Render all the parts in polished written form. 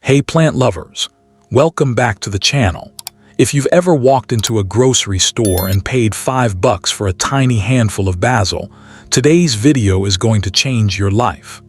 Hey plant lovers, welcome back to the channel. If you've ever walked into a grocery store and paid $5 for a tiny handful of basil, today's video is going to change your life.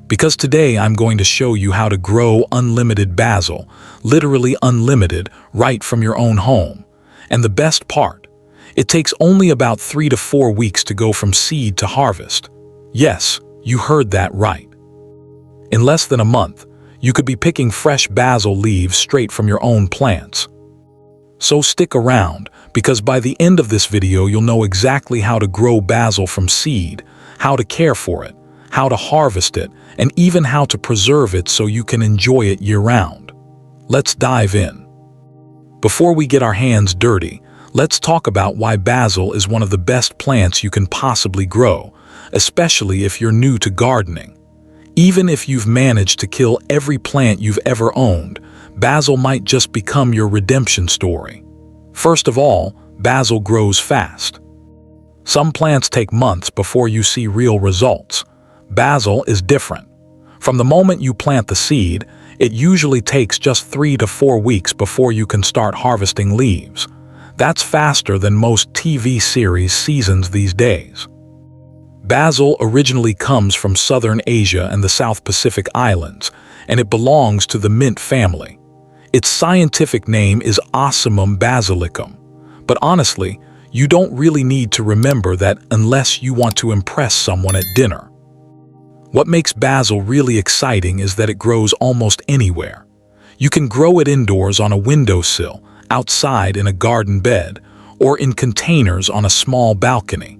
Because today I'm going to show you how to grow unlimited basil, literally unlimited, right from your own home. And the best part, it takes only about 3 to 4 weeks to go from seed to harvest. Yes, you heard that right. In less than a month, you could be picking fresh basil leaves straight from your own plants. So stick around, because by the end of this video you'll know exactly how to grow basil from seed, how to care for it, how to harvest it, and even how to preserve it so you can enjoy it year-round. Let's dive in. Before we get our hands dirty, let's talk about why basil is one of the best plants you can possibly grow, especially if you're new to gardening. Even if you've managed to kill every plant you've ever owned, basil might just become your redemption story. First of all, basil grows fast. Some plants take months before you see real results. Basil is different. From the moment you plant the seed, it usually takes just 3 to 4 weeks before you can start harvesting leaves. That's faster than most TV series seasons these days. Basil originally comes from southern Asia and the South Pacific Islands, and it belongs to the mint family. Its scientific name is Ocimum basilicum. But honestly, you don't really need to remember that unless you want to impress someone at dinner. What makes basil really exciting is that it grows almost anywhere. You can grow it indoors on a windowsill, outside in a garden bed, or in containers on a small balcony.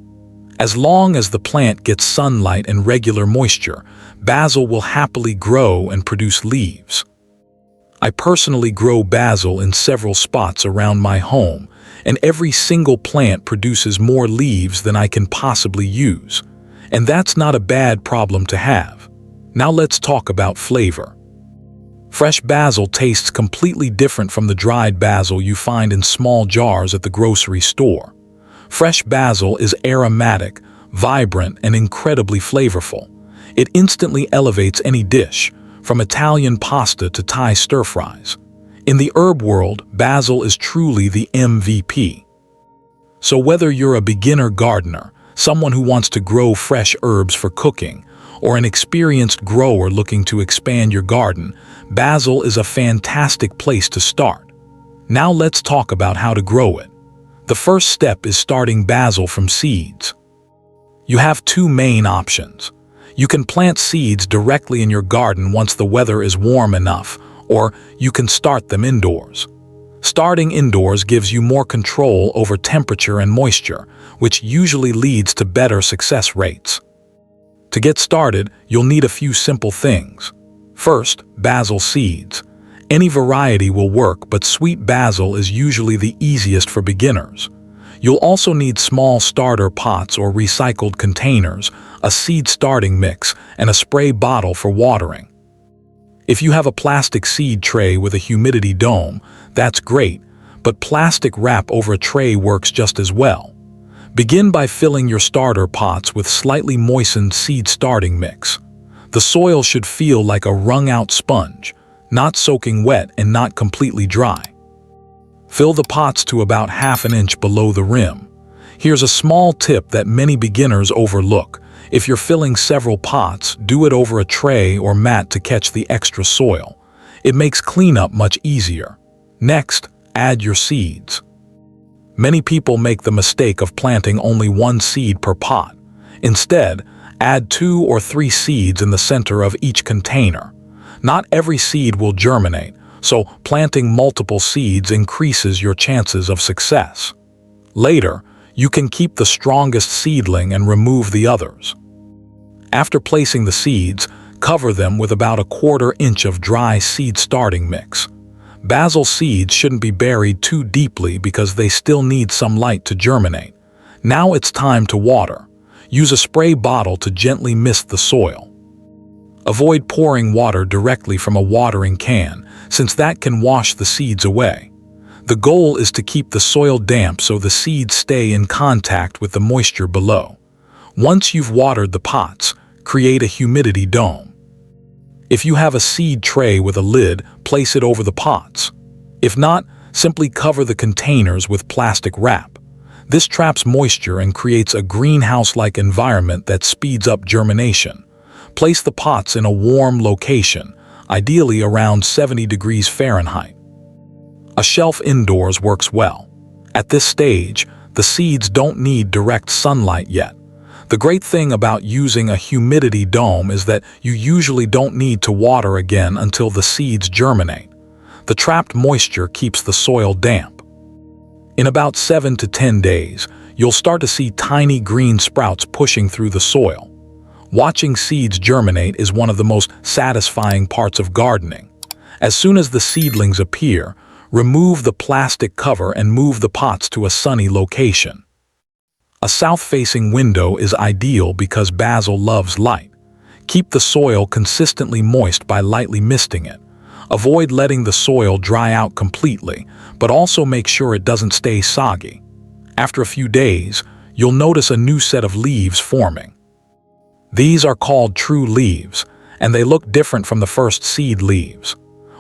As long as the plant gets sunlight and regular moisture, basil will happily grow and produce leaves. I personally grow basil in several spots around my home, and every single plant produces more leaves than I can possibly use. And that's not a bad problem to have. Now let's talk about flavor. Fresh basil tastes completely different from the dried basil you find in small jars at the grocery store. Fresh basil is aromatic, vibrant, and incredibly flavorful. It instantly elevates any dish, from Italian pasta to Thai stir-fries. In the herb world, basil is truly the MVP. So whether you're a beginner gardener, someone who wants to grow fresh herbs for cooking, or an experienced grower looking to expand your garden, basil is a fantastic place to start. Now let's talk about how to grow it. The first step is starting basil from seeds. You have two main options. You can plant seeds directly in your garden once the weather is warm enough, or you can start them indoors. Starting indoors gives you more control over temperature and moisture, which usually leads to better success rates. To get started, you'll need a few simple things. First, basil seeds. Any variety will work, but sweet basil is usually the easiest for beginners. You'll also need small starter pots or recycled containers, a seed starting mix, and a spray bottle for watering. If you have a plastic seed tray with a humidity dome, that's great, but plastic wrap over a tray works just as well. Begin by filling your starter pots with slightly moistened seed starting mix. The soil should feel like a wrung-out sponge, not soaking wet and not completely dry. Fill the pots to about ½ an inch below the rim. Here's a small tip that many beginners overlook. If you're filling several pots, do it over a tray or mat to catch the extra soil. It makes cleanup much easier. Next, add your seeds. Many people make the mistake of planting only one seed per pot. Instead, add 2 or 3 seeds in the center of each container. Not every seed will germinate, so planting multiple seeds increases your chances of success. Later, you can keep the strongest seedling and remove the others. After placing the seeds, cover them with about ¼ inch of dry seed starting mix. Basil seeds shouldn't be buried too deeply because they still need some light to germinate. Now it's time to water. Use a spray bottle to gently mist the soil. Avoid pouring water directly from a watering can, since that can wash the seeds away. The goal is to keep the soil damp so the seeds stay in contact with the moisture below. Once you've watered the pots, create a humidity dome. If you have a seed tray with a lid, place it over the pots. If not, simply cover the containers with plastic wrap. This traps moisture and creates a greenhouse-like environment that speeds up germination. Place the pots in a warm location, ideally around 70 degrees Fahrenheit. A shelf indoors works well. At this stage, the seeds don't need direct sunlight yet. The great thing about using a humidity dome is that you usually don't need to water again until the seeds germinate. The trapped moisture keeps the soil damp. In about 7 to 10 days, you'll start to see tiny green sprouts pushing through the soil. Watching seeds germinate is one of the most satisfying parts of gardening. As soon as the seedlings appear, remove the plastic cover and move the pots to a sunny location. A south-facing window is ideal because basil loves light. Keep the soil consistently moist by lightly misting it. Avoid letting the soil dry out completely, but also make sure it doesn't stay soggy. After a few days, you'll notice a new set of leaves forming. These are called true leaves, and they look different from the first seed leaves.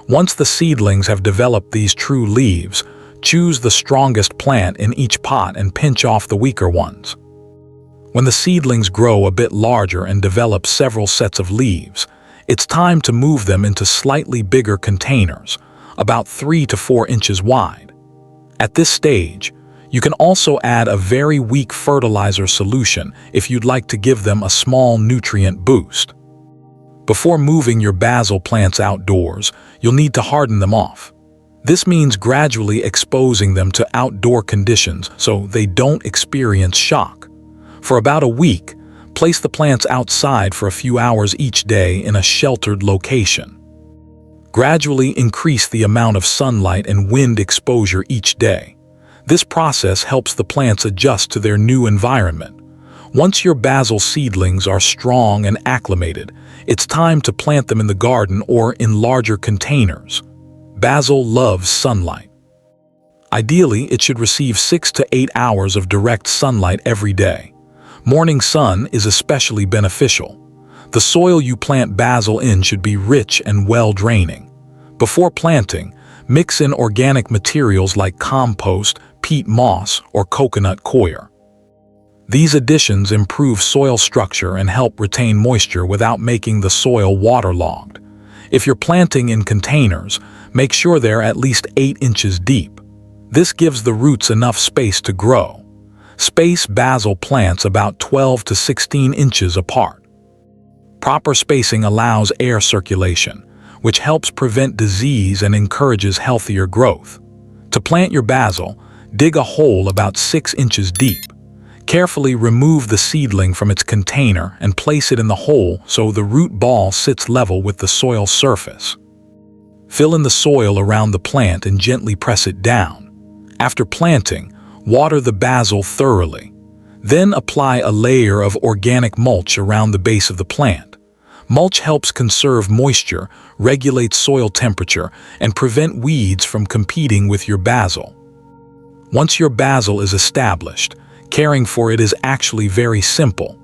Once the seedlings have developed these true leaves, choose the strongest plant in each pot and pinch off the weaker ones. When the seedlings grow a bit larger and develop several sets of leaves, it's time to move them into slightly bigger containers, about 3 to 4 inches wide. At this stage, you can also add a very weak fertilizer solution if you'd like to give them a small nutrient boost. Before moving your basil plants outdoors, you'll need to harden them off. This means gradually exposing them to outdoor conditions so they don't experience shock. For about a week, place the plants outside for a few hours each day in a sheltered location. Gradually increase the amount of sunlight and wind exposure each day. This process helps the plants adjust to their new environment. Once your basil seedlings are strong and acclimated, it's time to plant them in the garden or in larger containers. Basil loves sunlight. Ideally, it should receive 6 to 8 hours of direct sunlight every day. Morning sun is especially beneficial. The soil you plant basil in should be rich and well-draining. Before planting, mix in organic materials like compost, peat moss, or coconut coir. These additions improve soil structure and help retain moisture without making the soil waterlogged. If you're planting in containers, make sure they're at least 8 inches deep. This gives the roots enough space to grow. Space basil plants about 12 to 16 inches apart. Proper spacing allows air circulation, which helps prevent disease and encourages healthier growth. To plant your basil, dig a hole about 6 inches deep. Carefully remove the seedling from its container and place it in the hole so the root ball sits level with the soil surface. Fill in the soil around the plant and gently press it down. After planting, water the basil thoroughly. Then apply a layer of organic mulch around the base of the plant. Mulch helps conserve moisture, regulate soil temperature, and prevent weeds from competing with your basil. Once your basil is established, caring for it is actually very simple.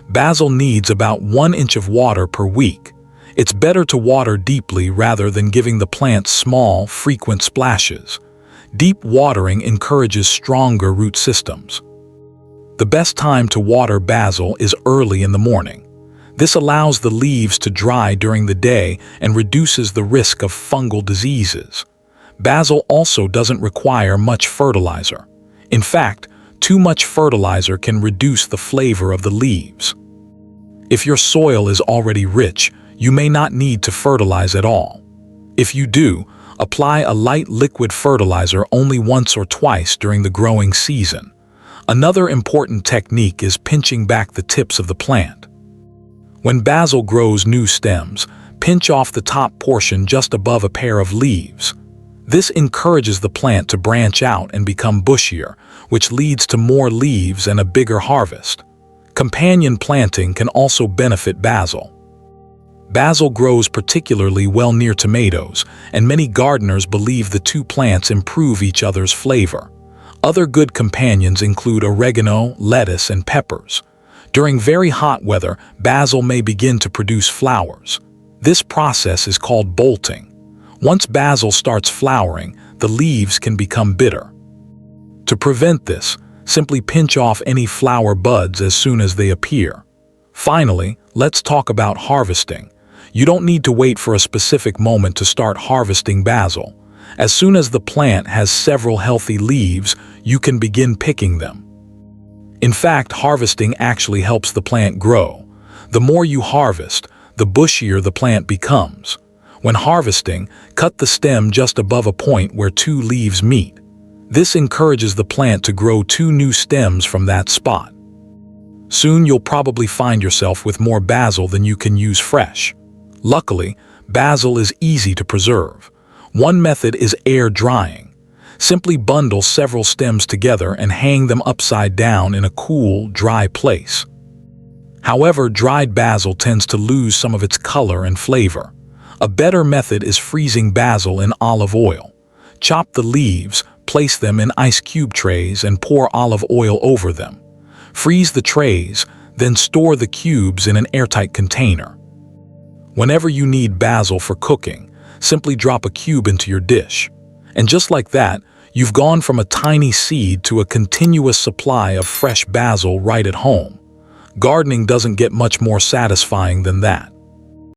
Basil needs about 1 inch of water per week. It's better to water deeply rather than giving the plant small, frequent splashes. Deep watering encourages stronger root systems. The best time to water basil is early in the morning. This allows the leaves to dry during the day and reduces the risk of fungal diseases. Basil also doesn't require much fertilizer. In fact, too much fertilizer can reduce the flavor of the leaves. If your soil is already rich, you may not need to fertilize at all. If you do, apply a light liquid fertilizer only once or twice during the growing season. Another important technique is pinching back the tips of the plant. When basil grows new stems, pinch off the top portion just above a pair of leaves. This encourages the plant to branch out and become bushier, which leads to more leaves and a bigger harvest. Companion planting can also benefit basil. Basil grows particularly well near tomatoes, and many gardeners believe the two plants improve each other's flavor. Other good companions include oregano, lettuce, and peppers. During very hot weather, basil may begin to produce flowers. This process is called bolting. Once basil starts flowering, the leaves can become bitter. To prevent this, simply pinch off any flower buds as soon as they appear. Finally, let's talk about harvesting. You don't need to wait for a specific moment to start harvesting basil. As soon as the plant has several healthy leaves, you can begin picking them. In fact, harvesting actually helps the plant grow. The more you harvest, the bushier the plant becomes. When harvesting, cut the stem just above a point where two leaves meet. This encourages the plant to grow two new stems from that spot. Soon you'll probably find yourself with more basil than you can use fresh. Luckily, basil is easy to preserve. One method is air drying. Simply bundle several stems together and hang them upside down in a cool, dry place. However, dried basil tends to lose some of its color and flavor. A better method is freezing basil in olive oil. Chop the leaves, place them in ice cube trays and pour olive oil over them. Freeze the trays, then store the cubes in an airtight container. Whenever you need basil for cooking, simply drop a cube into your dish. And just like that, you've gone from a tiny seed to a continuous supply of fresh basil right at home. Gardening doesn't get much more satisfying than that.